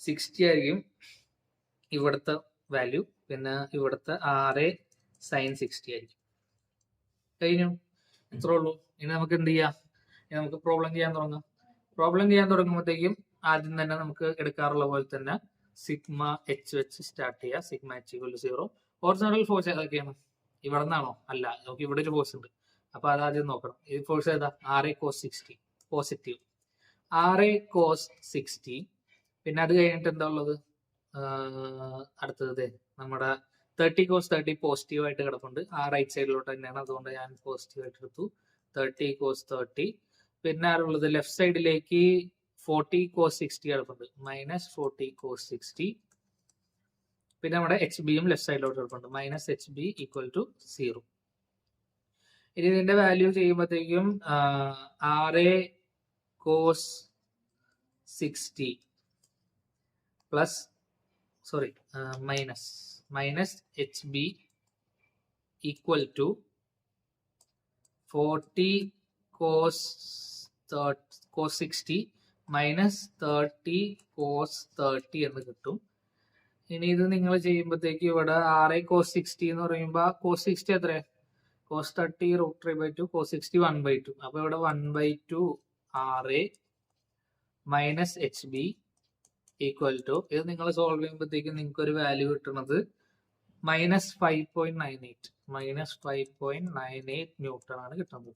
60 ആയിരിക്കും ഇവിടുത്തെ വാല്യൂ. പിന്നെ ഇവിടുത്തെ RA സൈൻ 60 ആയിരിക്കും. കഴിഞ്ഞു, ഇത്രേ ഉള്ളൂ. ഇനി നമുക്ക് എന്ത് ചെയ്യാം? ഇനി നമുക്ക് പ്രോബ്ലം ചെയ്യാൻ തുടങ്ങാം. പ്രോബ്ലം ചെയ്യാൻ തുടങ്ങുമ്പോഴത്തേക്കും ആദ്യം തന്നെ നമുക്ക് എടുക്കാറുള്ള പോലെ തന്നെ സിഗ്മ H വെച്ച് സ്റ്റാർട്ട് ചെയ്യുക. Sigma H = 0. ഹൊറിസോണ്ടൽ ഫോഴ്സ് ഏതൊക്കെയാണ്? ഇവിടെ നിന്നാണോ? അല്ല, നമുക്ക് ഇവിടെ ഒരു ഫോഴ്സ് ഉണ്ട്. അപ്പൊ അതാദ്യം നോക്കണം. ഈ ഫോഴ്സ് ഏതാ? RA cos 60 positive. RA cos 60. പിന്നെ അത് കഴിഞ്ഞിട്ട് എന്താ ഉള്ളത്? അടുത്തത് നമ്മുടെ 30 കോസ് 30 പോസിറ്റീവ് ആയിട്ട് കിടപ്പുണ്ട്. ആ റൈറ്റ് സൈഡിലോട്ട് തന്നെയാണ്, അതുകൊണ്ട് ഞാൻ പോസിറ്റീവ് ആയിട്ട് എടുത്തു. 30 കോസ് 30. പിന്നെ ആരുള്ളത്? ലെഫ്റ്റ് സൈഡിലേക്ക് 40 കോസ് 60 കിടപ്പുണ്ട്, -40 കോസ് 60. പിന്നെ നമ്മുടെ HBയും ലെഫ്റ്റ് സൈഡിലോട്ട് കിടപ്പുണ്ട്, -HB = 0. ഇനി ഇതിന്റെ വാല്യൂ ചെയ്യുമ്പോഴത്തേക്കും RA cos 60 plus minus HB = 40 cos 60 -30 cos 30 എന്ന് കിട്ടും. ഇനി ഇത് നിങ്ങൾ ചെയ്യുമ്പോഴത്തേക്ക് ഇവിടെ RA കോസ് 60 എന്ന് പറയുമ്പോൾ കോസ് 60 എത്ര? Cos 30 √3/2, cos 60 1/2. അപ്പൊ ഇവിടെ 1/2 RA മൈനസ് HB = ഇത് നിങ്ങൾ സോൾവ് ചെയ്യുമ്പോഴത്തേക്കും നിങ്ങൾക്ക് ഒരു വാല്യൂ കിട്ടുന്നത് -5.98 ന്യൂട്ടൺ ആണ് കിട്ടുന്നത്.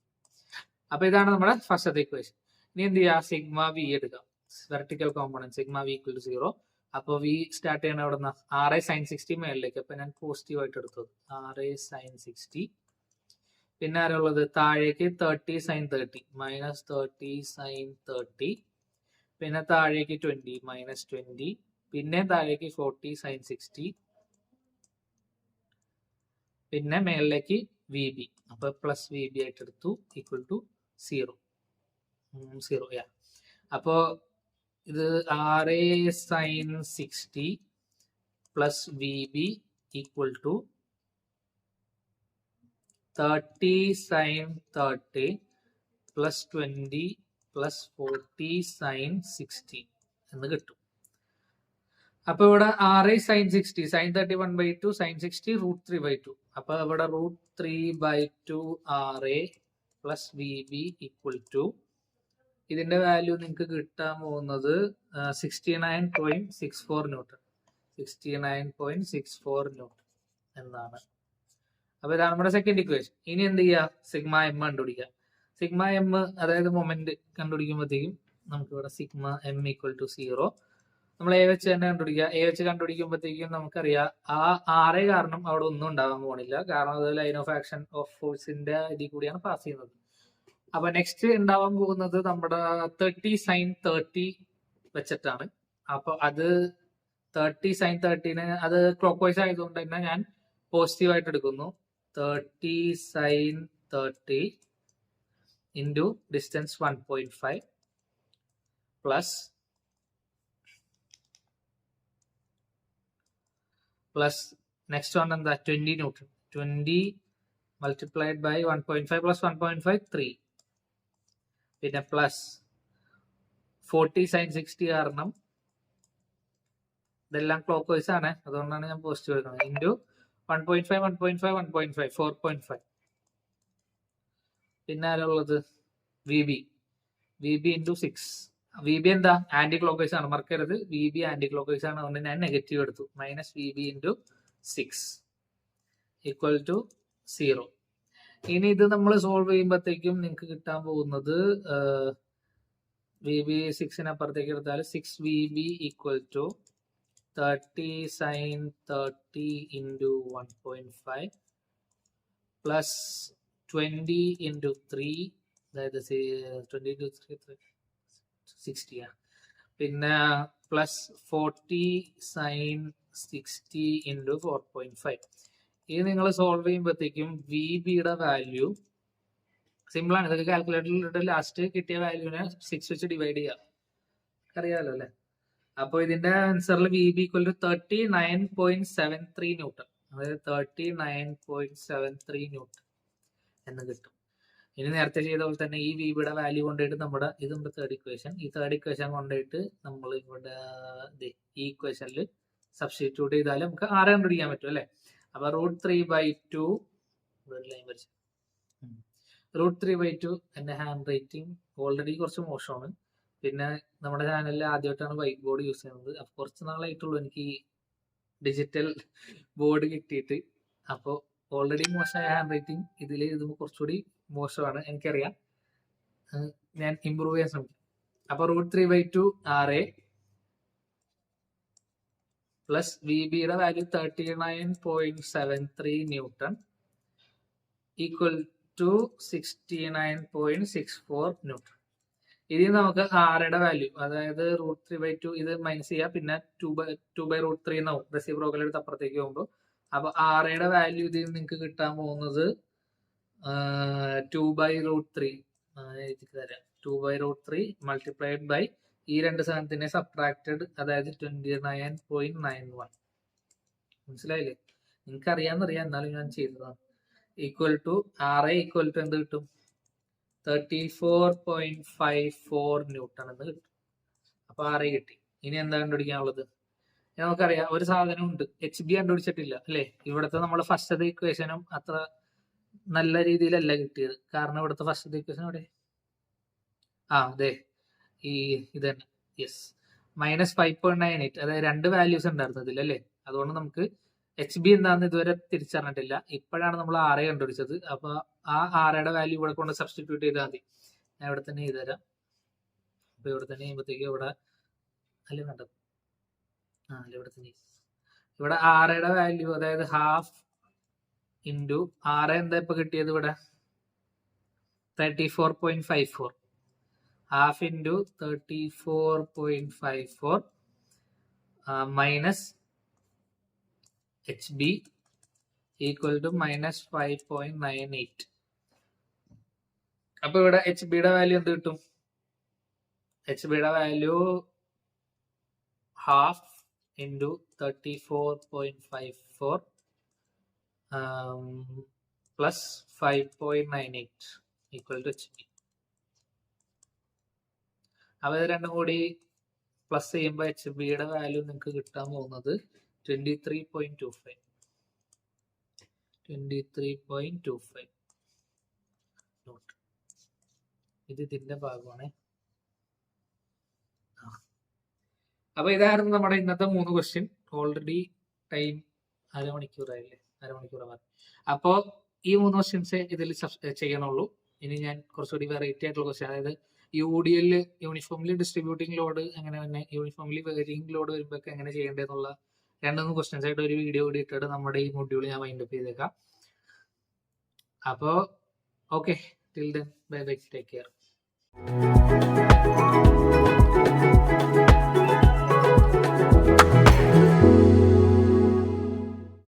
അപ്പൊ ഇതാണ് നമ്മുടെ ഫസ്റ്റത്തെ ഇക്വേഷൻ. ഇനി എന്ത് ചെയ്യുക? സിഗ്മ V എടുക്കാം. Vertical component sigma V = 0. അപ്പൊ V സ്റ്റാർട്ട് ചെയ്യണ അവിടെ നിന്ന് RA സൈൻ 60 മേളിലേക്ക്. അപ്പൊ ഞാൻ പോസിറ്റീവ് ആയിട്ട് എടുത്തത് RA സൈൻ 60. പിന്നെ ആരുള്ളത്? താഴേക്ക് 30 സൈൻ 30 -30 സൈൻ 30. പിന്നെ താഴേക്ക് 20 -20. പിന്നെ താഴേക്ക് 40 സൈൻ 60. പിന്നെ മേളിലേക്ക് VB. അപ്പൊ പ്ലസ് VB ആയിട്ട് എടുത്തു = 0. അപ്പോ ഇത് RA sine 60 plus VB = 30 sine 30 plus 20 plus 40 sine 60 എന്ന് കിട്ടും. അപ്പൊ ഇവിടെ RA സൈൻ 60 സൈൻ 30 1/2 സൈൻ 60 √3/2. അപ്പൊ ഇവിടെ √3/2 RA പ്ലസ് VB = ഇതിന്റെ വാല്യൂ നിങ്ങൾക്ക് കിട്ടാൻ പോകുന്നത് 69.64 ന്യൂട്ടൺ. 69.64 ന്യൂട്ടൺ എന്നാണ്. അപ്പൊ ഇതാണ് നമ്മുടെ സെക്കൻഡ് ഇക്വേഷൻ. ഇനി എന്ത് ചെയ്യുക? സിഗ്മ M കണ്ടുപിടിക്കുക. സിഗ്മ M അതായത് മൊമെന്റ് കണ്ടുപിടിക്കുമ്പോഴത്തേക്കും നമുക്ക് ഇവിടെ സിഗ്മ M = 0. നമ്മൾ A വെച്ച് തന്നെ കണ്ടുപിടിക്കുക. A വെച്ച് കണ്ടുപിടിക്കുമ്പോഴത്തേക്കും നമുക്കറിയാം ആ RA കാരണം അവിടെ ഒന്നും ഉണ്ടാകാൻ പോകണില്ല, കാരണം അത് ലൈൻ ഓഫ് ആക്ഷൻ ഓഫ് ഫോഴ്സിന്റെ ഇതിൽ കൂടിയാണ് പാസ് ചെയ്യുന്നത്. അപ്പൊ നെക്സ്റ്റ് ഉണ്ടാവാൻ പോകുന്നത് നമ്മുടെ 30 സൈൻ 30 വെച്ചിട്ടാണ്. അപ്പൊ അത് 30 സൈൻ 30 അത് ക്ലോക്ക് വൈസ് ആയതുകൊണ്ട് തന്നെ ഞാൻ പോസിറ്റീവ് ആയിട്ട് എടുക്കുന്നു. 30 sine 30 into distance 1.5 plus next one എന്താ 20 ന്യൂട്ടൺ 20 multiplied by 1.5 plus 1.5 3 പിന്നെ പ്ലസ് 40 sin 60 കാരണം ഇതെല്ലാം ക്ലോക്ക് വൈസ് ആണ്, അതുകൊണ്ടാണ് ഞാൻ പോസിറ്റീവ് എടുക്കുന്നത്. ഇൻറ്റു 1.5 1.5 1.5 4.5. പിന്നെ ആരുള്ളത് V B into 6. V B എന്താ ആന്റി ക്ലോക്ക് വൈസ് ആണ്, മറക്കരുത്. V B anticlockwise ആണ്, അതുകൊണ്ട് ഞാൻ നെഗറ്റീവ് എടുത്തു. Minus V B into 6 equal to 0. ഇനി ഇത് നമ്മൾ സോൾവ് ചെയ്യുമ്പോഴത്തേക്കും നിങ്ങൾക്ക് കിട്ടാൻ പോകുന്നത് വി ബി 6 അപ്പുറത്തേക്ക് എടുത്താൽ 6 V B equal to 30 sin 30 into 1.5 plus 20 into 3, that is 20 into 3 60. പിന്നെ plus 40 sin 60 into 4.5. ഇത് നിങ്ങൾ സോൾവ് ചെയ്യുമ്പോഴത്തേക്കും വി ബിയുടെ വാല്യൂ സിമ്പിൾ ആണ്. ഇതൊക്കെ കാൽക്കുലേറ്ററിലിട്ട് ലാസ്റ്റ് കിട്ടിയ വാല്യൂവിനെ 6 വെച്ച് ഡിവൈഡ് ചെയ്യാം, അറിയാലോ അല്ലെ. അപ്പോൾ ഇതിന്റെ ആൻസറിൽ V B equal to 39.73 newton, അതായത് 39.73 ന്യൂട്ടൺ എന്ന് കിട്ടും. ഇനി നേരത്തെ ചെയ്ത പോലെ തന്നെ ഈ വി ബിയുടെ വാല്യൂ കൊണ്ടുപോയിട്ട് നമ്മുടെ തേർഡ് ഇക്വേഷൻ, ഈ തേർഡ് ഇക്വേഷൻ കൊണ്ടുപോയിട്ട് നമ്മൾ ഇവിടെ ഈ ഇക്വേഷനിൽ സബ്സ്റ്റിറ്റ്യൂട്ട് ചെയ്താൽ നമുക്ക് R കണ്ടുപിടിക്കാൻ പറ്റും അല്ലെ. അപ്പൊ √3/2 √3/2 എന്റെ ഹാൻഡ് റൈറ്റിംഗ് ഓൾറെഡി കുറച്ച് മോശമാണ്. പിന്നെ നമ്മുടെ ചാനലിൽ ആദ്യമായിട്ടാണ് വൈറ്റ് ബോർഡ് യൂസ് ചെയ്യുന്നത്. അപ്പൊ കുറച്ച് നാളായിട്ടുള്ളൂ എനിക്ക് ഈ ഡിജിറ്റൽ ബോർഡ് കിട്ടിയിട്ട്. അപ്പോൾ ഓൾറെഡി മോശമായ ഹാൻഡ് റൈറ്റിംഗ് ഇതിൽ ഇത് കുറച്ചുകൂടി മോശമാണ്, എനിക്കറിയാം. ഞാൻ ഇമ്പ്രൂവ് ചെയ്യാൻ ശ്രമിക്കും. അപ്പൊ √3/2 RA പ്ലസ് വി ബിയുടെ value 39.73 newton equal to 69.64 newton. ഇനി നമുക്ക് ആറയുടെ വാല്യൂ, അതായത് √3/2 ഇത് മൈനസ് ചെയ്യാം, പിന്നെ 2/√3 എന്നാവും റെസിപ്രോക്കൽ എടുത്ത് അപ്പുറത്തേക്ക് പോകുമ്പോൾ. അപ്പൊ ആറയുടെ വാല്യൂ ഇതിൽ നിങ്ങൾക്ക് കിട്ടാൻ പോകുന്നത് 2/√3 തരാം. 2/√3 മൾട്ടിപ്ലൈഡ് ബൈ ഈ രണ്ട് സാധനത്തിനെ സബ്ട്രാക്റ്റഡ്, അതായത് 29.91. മനസ്സിലായില്ലേ? നിങ്ങൾക്ക് അറിയാന്നറിയാം, എന്നാലും ഞാൻ ചെയ്തതാണ്. Equal to RA equal to എന്ത് കിട്ടും? 34.54 ന്യൂട്ടൺ എന്ന് കിട്ടും. അപ്പൊ RA കിട്ടി. ഇനി എന്താ കണ്ടുപിടിക്കാനുള്ളത്? നമുക്കറിയാം ഒരു സാധനം ഉണ്ട്, HB കണ്ടുപിടിച്ചിട്ടില്ല അല്ലെ. ഇവിടുത്തെ നമ്മൾ ഫസ്റ്റത്തെ ഇക്വേഷനും അത്ര നല്ല രീതിയിലല്ല കിട്ടിയത്. കാരണം ഇവിടുത്തെ ഫസ്റ്റത്തെ ഇക്വേഷൻ അവിടെ അതെ ഈ ഇത് തന്നെ, യെസ്, -5.98. അതായത് രണ്ട് വാല്യൂസ് ഉണ്ടായിരുന്നു ഇതിൽ അല്ലേ. അതുകൊണ്ട് നമുക്ക് HB എന്താണെന്ന് ഇതുവരെ തിരിച്ചറിഞ്ഞിട്ടില്ല. ഇപ്പോഴാണ് നമ്മൾ RA കണ്ടുപിടിച്ചത്. അപ്പൊ ആ RAയുടെ വാല്യൂ ഇവിടെ കൊണ്ട് സബ്സ്റ്റിറ്റ്യൂട്ട് ചെയ്താൽ മതി. ഞാൻ ഇവിടെ തന്നെ ചെയ്തുതരാം. അപ്പൊ ഇവിടെ തന്നെ ചെയ്യുമ്പോഴത്തേക്ക് ഇവിടെ അല്ലേ കണ്ടത്, ഇവിടെ തന്നെ ഇവിടെ RAയുടെ വാല്യൂ, അതായത് ഹാഫ് ഇൻറ്റു RA എന്താ ഇപ്പൊ കിട്ടിയത് ഇവിടെ 34.54, half into 34.54 minus HB equal to -5.98. അപ്പൊ ഇവിടെ HBയുടെ വാല്യൂ എന്ത് കിട്ടും? HBയുടെ value half into 34.54 plus 5.98 equal to HB. അപ്പൊ ഇത് രണ്ടും കൂടി പ്ലസ് ചെയ്യുമ്പോൾ HBയുടെ വാല്യൂ നിങ്ങൾക്ക് കിട്ടാൻ പോകുന്നത് 23.25. ഇത് ഇതിന്റെ ഭാഗമാണ്. അപ്പൊ ഇതായിരുന്നു നമ്മുടെ ഇന്നത്തെ 3 ക്വസ്റ്റ്യൻ. ഓൾറെഡി ടൈം അരമണിക്കൂറായില്ലേ, അരമണിക്കൂറാണ്. അപ്പോ ഈ 3 ക്വസ്റ്റ്യൻസ് ഇതിൽ ചെയ്യണുള്ളൂ. ഇനി ഞാൻ കുറച്ചുകൂടി വെറൈറ്റി ആയിട്ടുള്ള ക്വസ്റ്റ്യൻ, അതായത് UDL യൂണിഫോംലി ഡിസ്ട്രിബ്യൂട്ടിംഗ് ലോഡ് എങ്ങനെ, തന്നെ യൂണിഫോംലി വേരിയിങ് ലോഡ് വരുമ്പോൾ എങ്ങനെ ചെയ്യേണ്ടതെന്നുള്ള 2-3 ക്വസ്റ്റ്യൻസ് ആയിട്ട് ഒരു വീഡിയോ കൂടി ഇട്ടിട്ട് നമ്മുടെ ഈ മൊഡ്യൂൾ ഞാൻ വൈൻഡപ്പ് ചെയ്തേക്കാം. അപ്പോൾ okay, till then bye bye, take care.